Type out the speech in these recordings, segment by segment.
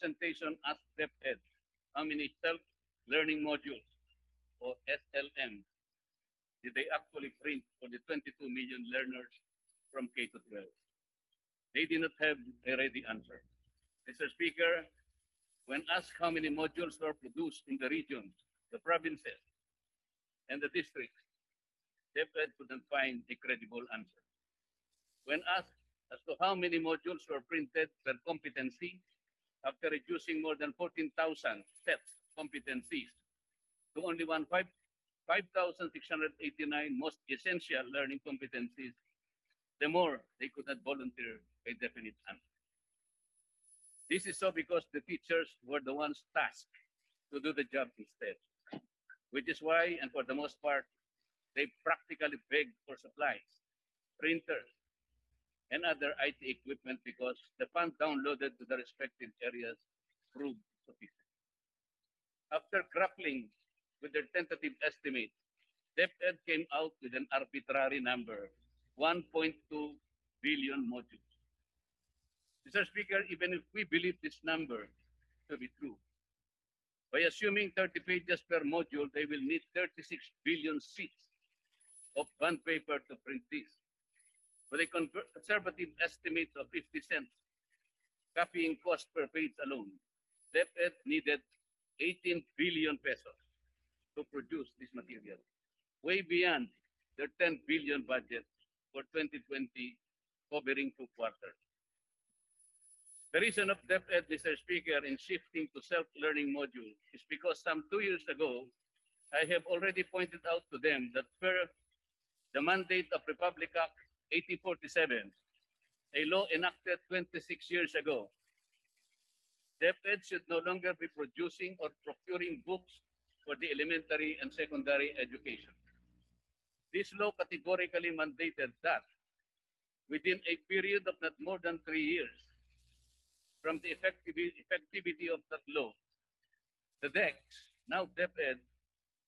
presentation asked Deped how many self-learning modules, or SLM, did they actually print for the 22 million learners from K to 12? They did not have a ready answer. Mr. Speaker, when asked how many modules were produced in the regions, the provinces, and the districts, Deped couldn't find a credible answer. When asked as to how many modules were printed per competency, after reducing more than 14,000 sets competencies to only 5,689 most essential learning competencies, the more they could not volunteer a definite answer. This is so because the teachers were the ones tasked to do the job instead, which is why, and for the most part, they practically begged for supplies, printers, and other IT equipment because the funds downloaded to the respective areas proved sufficient. After grappling with their tentative estimate, Deped came out with an arbitrary number, 1.2 billion modules. Mr. Speaker, even if we believe this number to be true, by assuming 30 pages per module, they will need 36 billion sheets of bond paper to print this. With a conservative estimate of 50 cents copying cost per page alone, Deped needed 18 billion pesos to produce this material, way beyond their 10 billion budget for 2020, covering 2 quarters. The reason of Deped, Mr. Speaker, in shifting to self-learning module is because some 2 years ago, I have already pointed out to them that per the mandate of Republic Act 1847, a law enacted 26 years ago, Deped should no longer be producing or procuring books for the elementary and secondary education. This law categorically mandated that within a period of not more than 3 years from the effectivity of that law, the DEX, now Deped,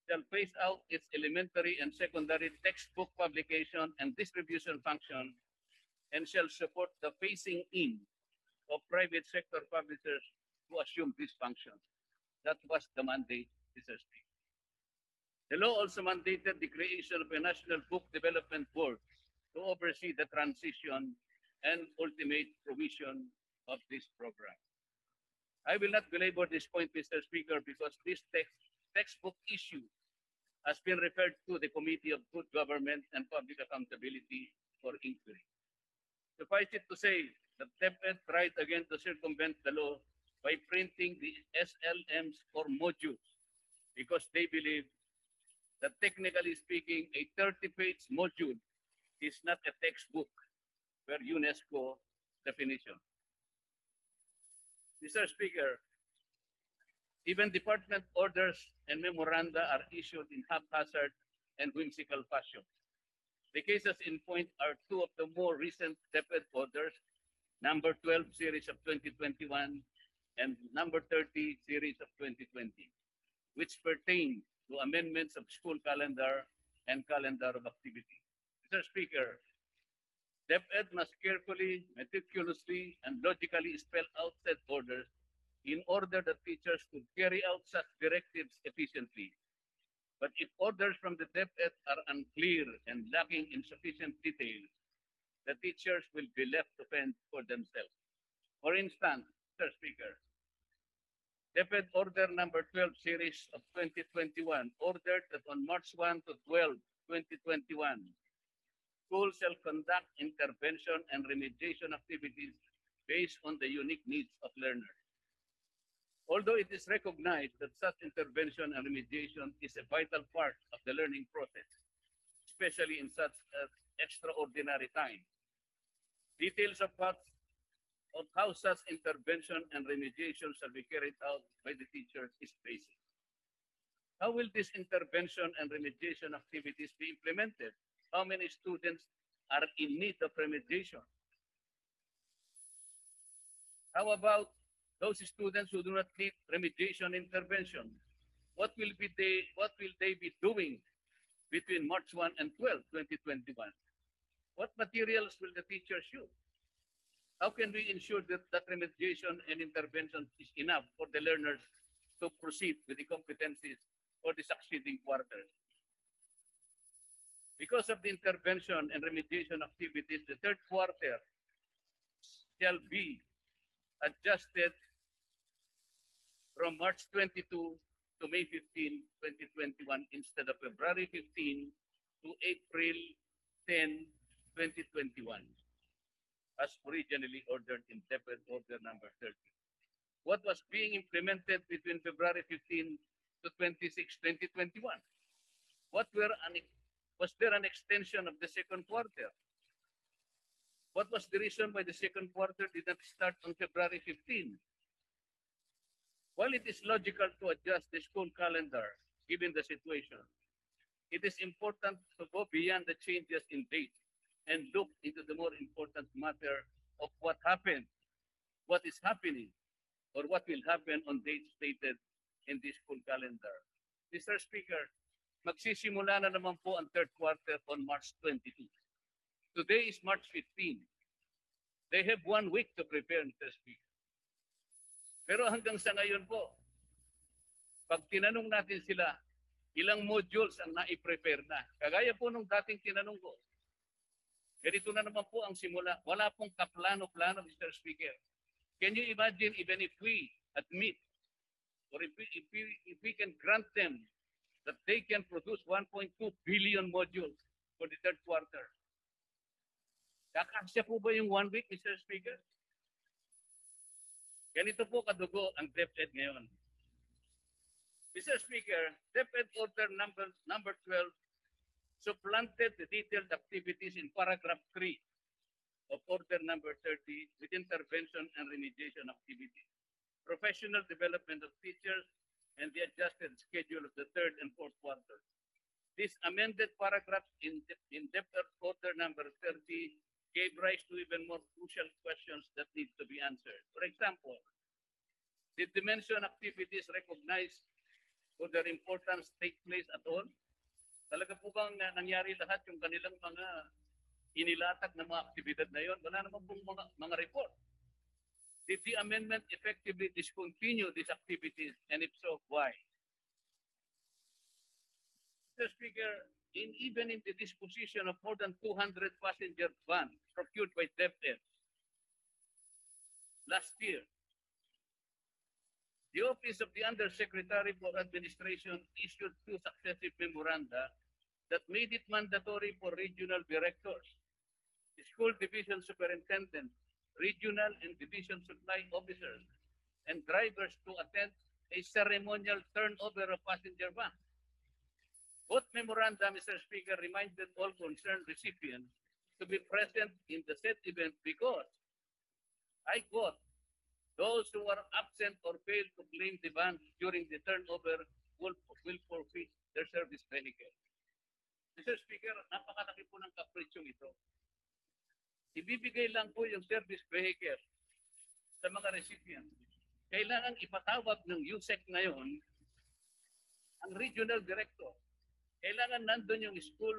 shall phase out its elementary and secondary textbook publication and distribution function and shall support the phasing in of private sector publishers to assume this function. That was the mandate, Mr. Speaker. The law also mandated the creation of a National Book Development Board to oversee the transition and ultimate provision of this program. I will not belabor this point, Mr. Speaker, because this textbook issue has been referred to the Committee of Good Government and Public Accountability for inquiry. Suffice it to say that Deped tried again to circumvent the law by printing the SLMs or modules because they believe that technically speaking, a 30-page module is not a textbook per UNESCO definition. Mr. Speaker, even department orders and memoranda are issued in haphazard and whimsical fashion. The cases in point are two of the more recent Deped orders, number 12 series of 2021 and number 30 series of 2020, which pertain to amendments of school calendar and calendar of activity. Mr. Speaker, Deped must carefully, meticulously, and logically spell out said orders in order that teachers could carry out such directives efficiently. But if orders from the Deped are unclear and lacking in sufficient detail, the teachers will be left to fend for themselves. For instance, Mr. Speaker, Deped Order number 12 series of 2021 ordered that on March 1 to 12, 2021, schools shall conduct intervention and remediation activities based on the unique needs of learners. Although it is recognized that such intervention and remediation is a vital part of the learning process, especially in such extraordinary times, details of how such intervention and remediation shall be carried out by the teachers is basic. How will this intervention and remediation activities be implemented? How many students are in need of remediation? How about those students who do not need remediation intervention? What will they be doing between March 1 and 12, 2021? What materials will the teachers use? How can we ensure that remediation and intervention is enough for the learners to proceed with the competencies for the succeeding quarters? Because of the intervention and remediation activities, the third quarter shall be adjusted from March 22 to May 15, 2021 instead of February 15 to April 10, 2021 as originally ordered in Deped Order number 30. What was being implemented between February 15 to 26, 2021? Was there an extension of the second quarter? What was the reason why the second quarter did not start on February 15? While it is logical to adjust the school calendar given the situation, it is important to go beyond the changes in date and look into the more important matter of what happened, what is happening, or what will happen on dates stated in the school calendar. Mr. Speaker, magsisimula na naman po ang third quarter on March 22. Today is March 15. They have 1 week to prepare, Mr. Speaker. Pero hanggang sa ngayon po, pag tinanong natin sila, ilang modules ang na-prepare na. Kagaya po nung dating tinanong ko, ganito na naman po ang simula. Wala pong kaplano-plano, Mr. Speaker. Can you imagine even if we admit or if we can grant them that they can produce 1.2 billion modules for the third quarter? Kakasya po ba yung 1 week, Mr. Speaker? Ganito po kadugo ang Deped ngayon. Mr. Speaker, Deped Order number 12 supplanted the detailed activities in paragraph 3 of Order number 30 with intervention and remediation activities, professional development of teachers, and the adjusted schedule of the third and fourth quarters. These amended paragraphs in Deped Order number 30 gave rise to even more crucial questions that need to be answered. For example, did the mentioned activities recognized for their importance take place at all? Talaga po bang nangyari lahat yung kanilang mga inilatag na mga aktibidad na yon? Wala naman pong mga report. Did the amendment effectively discontinue these activities, and if so, why? Mr. Speaker, even in the disposition of more than 200 passenger vans procured by Deped last year, the Office of the Undersecretary for Administration issued 2 successive memoranda that made it mandatory for regional directors, school division superintendents, regional and division supply officers, and drivers to attend a ceremonial turnover of passenger vans. Both memoranda, Mr. Speaker, reminded all concerned recipients to be present in the said event because, I quote, those who are absent or fail to claim the van during the turnover will forfeit their service vehicle. Mr. Speaker, napakalaki po ng kaprisyong ito. Ibibigay lang po yung service vehicle sa mga recipients. Kailangan ipatawag ng USEC ngayon ang regional director. Kailangan nandun yung school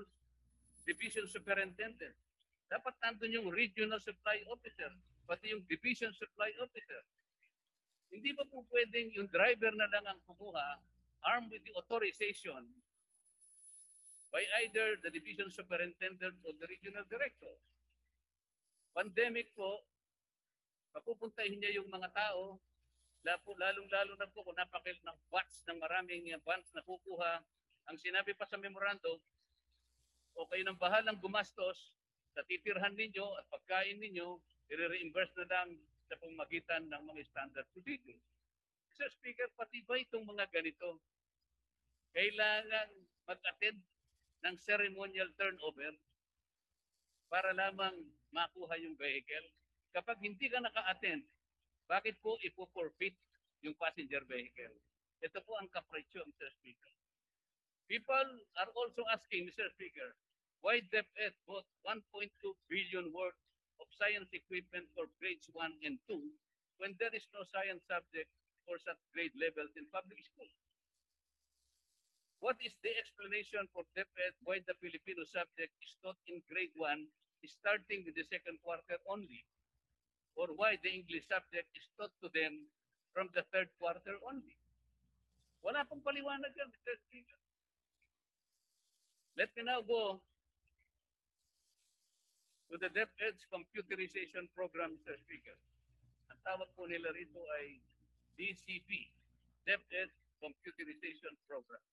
division superintendent. Dapat nandun yung regional supply officer, pati yung division supply officer. Hindi ba po pwedeng yung driver na lang ang kumuha armed with the authorization by either the division superintendent or the regional director? Pandemic po, mapupuntahin niya yung mga tao, lalong-lalo na po kung napakil ng bots ng maraming bonds na kukuha. Ang sinabi pa sa memorandum, o kayo nang bahalang gumastos sa titirhan ninyo at pagkain ninyo, i-reimburse na lang sa pamagitan ng mga standard procedures. Mr. Speaker, pati ba itong mga ganito, kailangan mag-attend ng ceremonial turnover para lamang makuha yung vehicle? Kapag hindi ka naka-attend, bakit po ipo-forfeit yung passenger vehicle? Ito po ang kapresyo, Mr. Speaker. People are also asking, Mr. Speaker, why Deped bought 1.2 billion worth of science equipment for grades 1 and 2 when there is no science subject for such grade levels in public schools? What is the explanation for Deped why the Filipino subject is taught in grade 1 starting with the second quarter only? or why the English subject is taught to them from the third quarter only. Wala pong paliwanag yan, Mr. Speaker. Let me now go to the DepEd's computerization program, Mr. Speaker. Ang tawag po nila rito ay DCP, DepEd Computerization Program.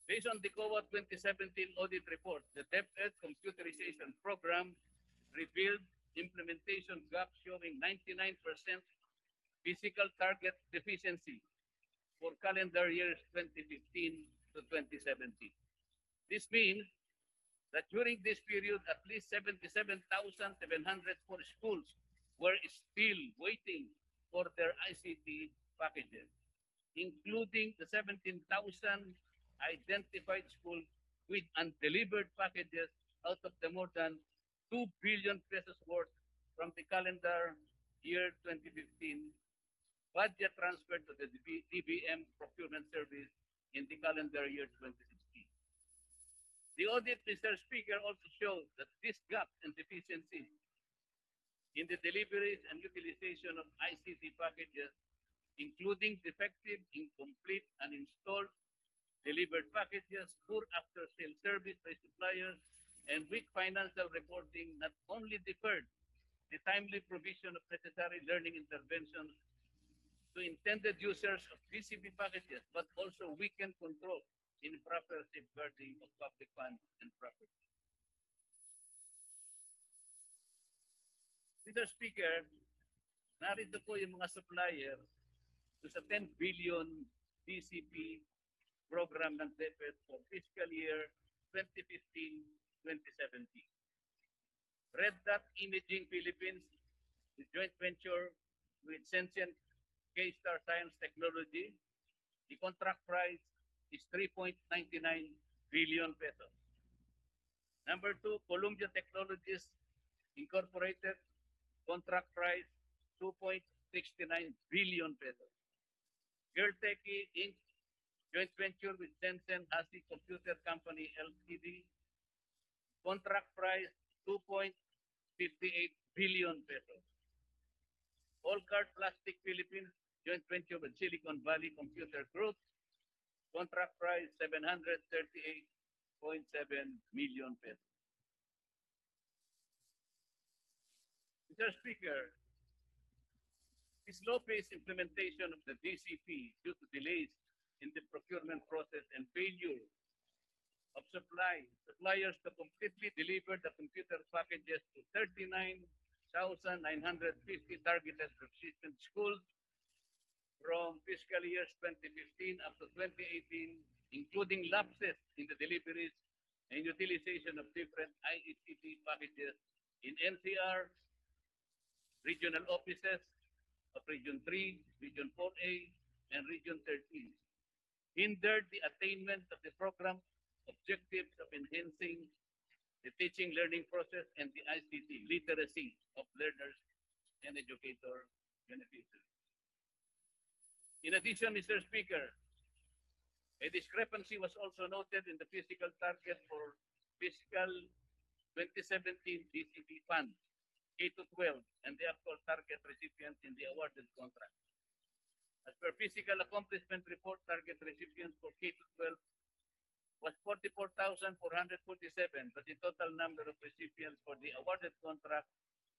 Based on the COA 2017 audit report, the DepEd Computerization Program revealed implementation gap showing 99% physical target deficiency for calendar years 2015 to 2017. This means that during this period, at least 77,704 schools were still waiting for their ICT packages, including the 17,000 identified schools with undelivered packages out of the more than 2 billion pesos worth from the calendar year 2015 budget transferred to the DBM procurement service in the calendar year 2016. The audit, Mr. Speaker, also showed that these gaps and deficiencies in the deliveries and utilization of ICT packages, including defective, incomplete, uninstalled, delivered packages, poor after-sale service by suppliers, and weak financial reporting not only deferred the timely provision of necessary learning interventions to intended users of DCP packages, but also weakened control in proper safeguarding of public funds and property. Mr. Speaker, narito po yung mga supplier sa 10 billion DCP program ng DepEd for fiscal year 2015-2017. Red Dot Imaging Philippines, the joint venture with Sentient K-Star Science Technology, the contract price is 3.99 billion pesos. Number 2, Columbia Technologies Incorporated, contract price 2.69 billion pesos. Gerteki Inc., joint venture with Tencent Asi Computer Company Ltd, contract price 2.58 billion pesos. Allcard Plastic Philippines, joint venture with Silicon Valley Computer Group, contract price 738.7 million pesos. Mr. Speaker, the slow-paced implementation of the DCP due to delays in the procurement process and failure of suppliers to completely deliver the computer packages to 39,950 targeted persistent schools from fiscal years 2015 up to 2018, including lapses in the deliveries and utilization of different ICT packages in NCR, regional offices of Region 3, Region 4A, and Region 13, hindered the attainment of the program objectives of enhancing the teaching learning process and the ICT literacy of learners and educator beneficiaries. In addition, Mr. Speaker, a discrepancy was also noted in the physical target for fiscal 2017 DCP fund, K-12, and the actual target recipients in the awarded contract. As per physical accomplishment report, target recipients for K-12 was 44,447, but the total number of recipients for the awarded contract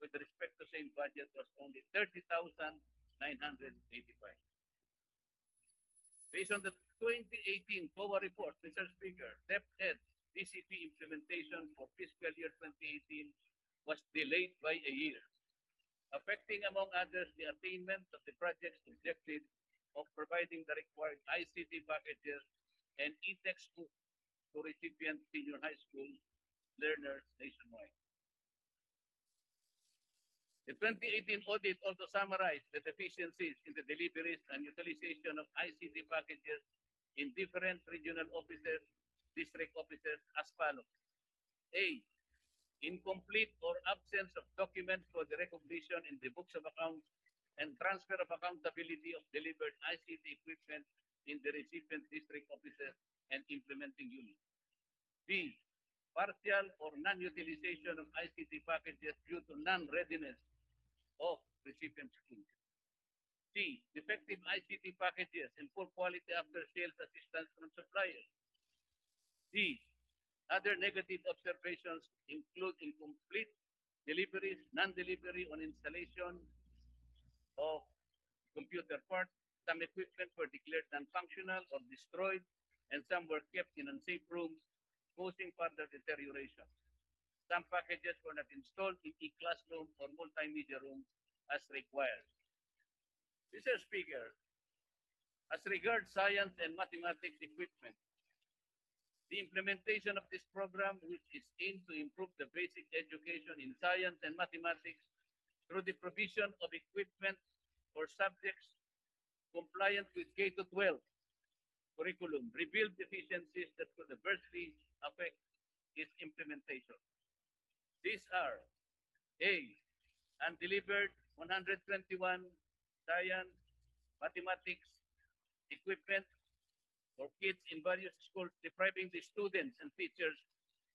with respect to same budget was only 30,985. Based on the 2018 COA report, Mr. Speaker, DepEd DCP implementation for fiscal year 2018 was delayed by a year, affecting, among others, the attainment of the project's objective of providing the required ICT packages and e-textbooks to recipient senior high school learners nationwide. The 2018 audit also summarized the deficiencies in the deliveries and utilization of ICT packages in different regional offices, district offices as follows. A, incomplete or absence of documents for the recognition in the books of accounts and transfer of accountability of delivered ICT equipment in the recipient district offices and implementing units. B, partial or non-utilization of ICT packages due to non-readiness of recipient schools. C. Defective ICT packages and poor quality after-sales assistance from suppliers. D. Other negative observations include incomplete deliveries, non-delivery on installation of computer parts. Some equipment were declared non-functional or destroyed, and some were kept in unsafe rooms, causing further deterioration. Some packages were not installed in e-classroom or multimedia room as required. Mr. Speaker, as regards science and mathematics equipment, the implementation of this program, which is aimed to improve the basic education in science and mathematics through the provision of equipment for subjects compliant with K-12 curriculum, revealed deficiencies that could adversely affect its implementation. These are A. Undelivered 121 science, mathematics equipment for kids in various schools, depriving the students and teachers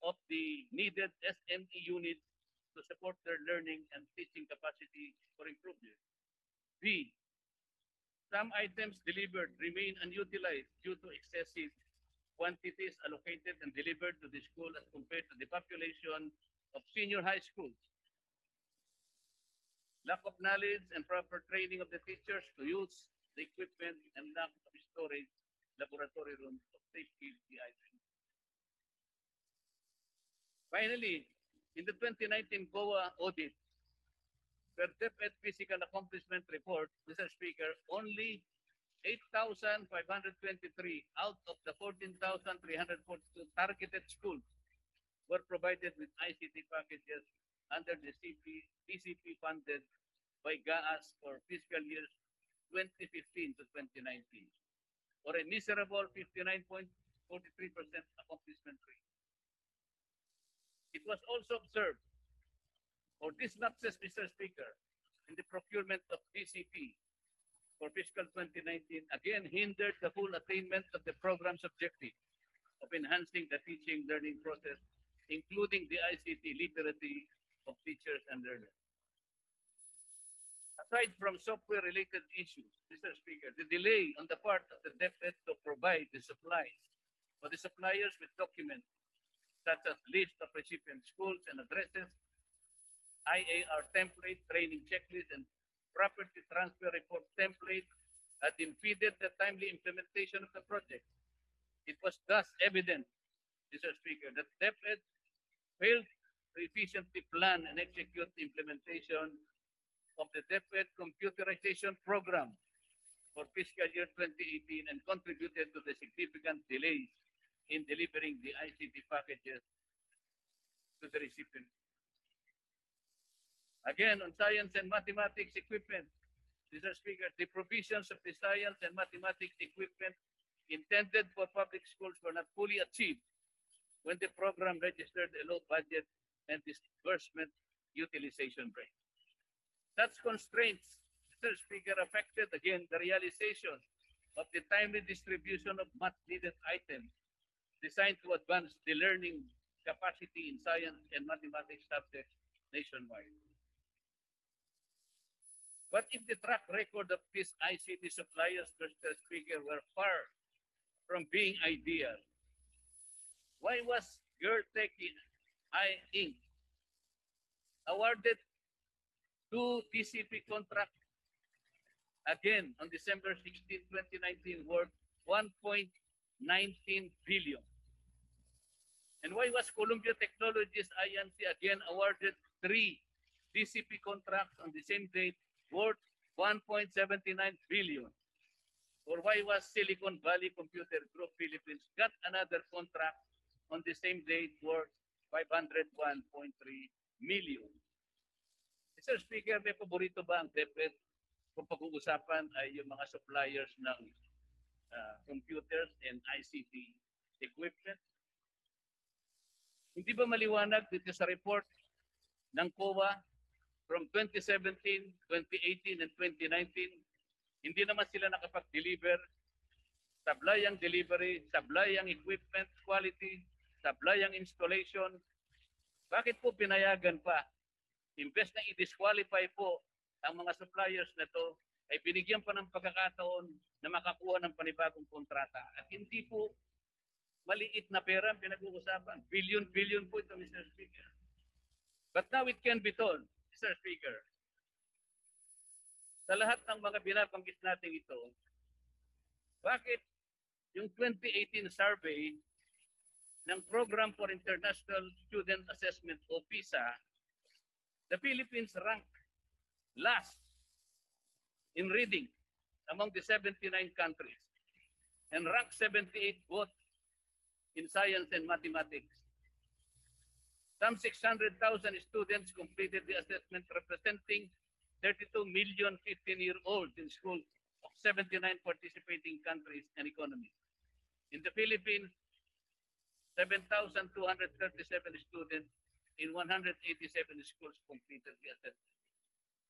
of the needed SME units to support their learning and teaching capacity for improvement. B. Some items delivered remain unutilized due to excessive quantities allocated and delivered to the school as compared to the population of senior high schools. Lack of knowledge and proper training of the teachers to use the equipment and lack of storage laboratory rooms of safety the items. Finally, in the 2019 COA audit, per Deped Physical Accomplishment Report, Mr. Speaker, only 8,523 out of the 14,342 targeted schools were provided with ICT packages under the CP funded by GAAS for fiscal years 2015 to 2019, or a miserable 59.43% accomplishment rate. It was also observed, or these lapses, Mr. Speaker, in the procurement of DCP for fiscal 2019 again hindered the full attainment of the program's objective of enhancing the teaching learning process, including the ICT literacy of teachers and learners. Aside from software-related issues, Mr. Speaker, the delay on the part of the Deped to provide the supplies for the suppliers with documents such as list of recipient schools and addresses, IAR template, training checklist, and property transfer report template had impeded the timely implementation of the project. It was thus evident, Mr. Speaker, that Deped failed to efficiently plan and execute the implementation of the Deped computerization program for fiscal year 2018 and contributed to the significant delays in delivering the ICT packages to the recipient. Again, on science and mathematics equipment, Mr. Speaker, the provisions of the science and mathematics equipment intended for public schools were not fully achieved when the program registered a low budget and disbursement utilization rate. Such constraints, Mr. Speaker, affected again the realization of the timely distribution of much-needed items designed to advance the learning capacity in science and mathematics subjects nationwide. But if the track record of these ICT suppliers, Mr. Speaker, were far from being ideal, why was Gertech Inc. awarded 2 TCP contracts again on December 16, 2019, worth 1.19 billion? And why was Columbia Technologies Inc. again awarded 3 TCP contracts on the same date worth 1.79 billion? Or why was Silicon Valley Computer Group Philippines got another contract on the same date worth 501.3 million? Mr. Speaker, may paborito ba ang Deped kung pag-uusapan ay yung mga suppliers ng computers and ICT equipment? Hindi ba maliwanag dito sa report ng COA from 2017, 2018, and 2019, hindi naman sila nakapag-deliver, sablayang delivery, sablayang equipment quality, sablayang installation. Bakit po pinayagan pa? Imbes na i-disqualify po ang mga suppliers na to ay binigyan pa ng pagkakataon na makakuha ng panibagong kontrata. At hindi po maliit na pera ang pinag-uusapan. Billion po ito, Mr. Speaker. But now it can be told, Mr. Speaker, sa lahat ng mga binabanggit natin ito, bakit yung 2018 survey ng Program for International Student Assessment o PISA, the Philippines ranked last in reading among the 79 countries and ranked 78 both in science and mathematics. Some 600,000 students completed the assessment, representing 32 million 15-year-olds in schools of 79 participating countries and economies. In the Philippines, 7,237 students in 187 schools completed the assessment.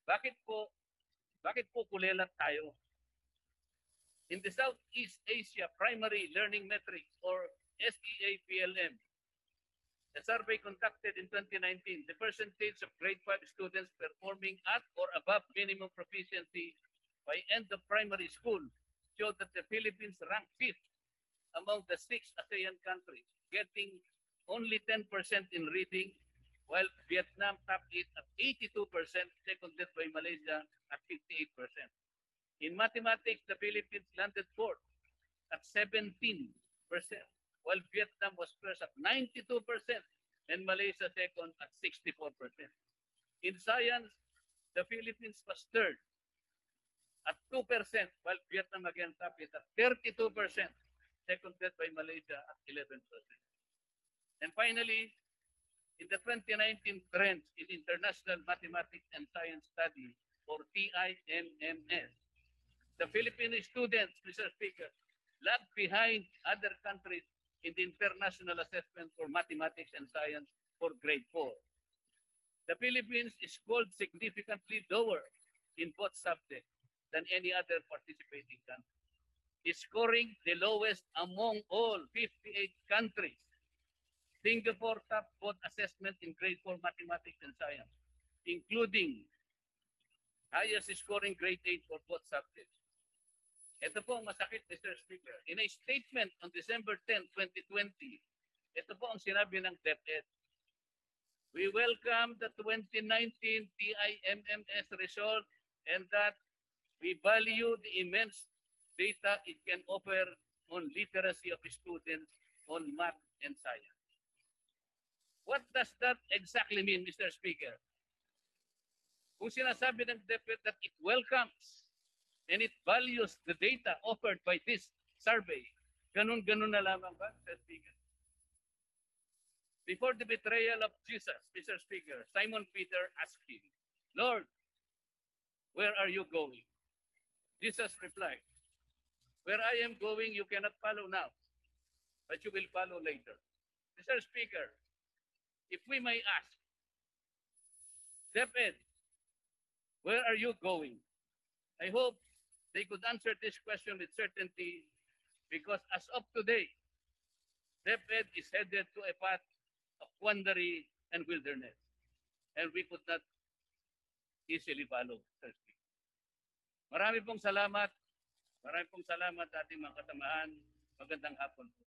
Bakit po kulelat tayo? In the Southeast Asia Primary Learning Metrics or SEA-PLM, the survey conducted in 2019, the percentage of grade 5 students performing at or above minimum proficiency by end of primary school showed that the Philippines ranked 5th among the 6 ASEAN countries, getting only 10% in reading, while Vietnam topped it at 82%, seconded by Malaysia at 58%. In mathematics, the Philippines landed 4th at 17%, while Vietnam was first at 92% and Malaysia second at 64%. In science, the Philippines was third at 2%, while Vietnam again topped it at 32%, seconded by Malaysia at 11%. And finally, in the 2019 trends in International Mathematics and Science Study, or TIMMS, the Filipino students, Mr. Speaker, lag behind other countries in the International Assessment for Mathematics and Science for grade 4. The Philippines scored significantly lower in both subjects than any other participating country, scoring the lowest among all 58 countries. Singapore topped both assessment in grade 4 Mathematics and Science, including highest scoring grade 8 for both subjects. Ito po ang masakit, Mr. Speaker. In a statement on December 10, 2020, ito po ang sinabi ng Deped. We welcome the 2019 TIMMS result and that we value the immense data it can offer on literacy of students on math and science. What does that exactly mean, Mr. Speaker? Kung sinasabi ng Deped that it welcomes and it values the data offered by this survey, ganun-ganun na lamang ba, Mr. Speaker? Before the betrayal of Jesus, Mr. Speaker, Simon Peter asked him, Lord, where are you going? Jesus replied, where I am going, you cannot follow now, but you will follow later. Mr. Speaker, if we may ask, Deped, where are you going? I hope they could answer this question with certainty, because as of today, Deped is headed to a path of quandary and wilderness, and we could not easily follow. Marami pong salamat. Marami pong salamat sa ating mga katamahan. Magandang hapon po.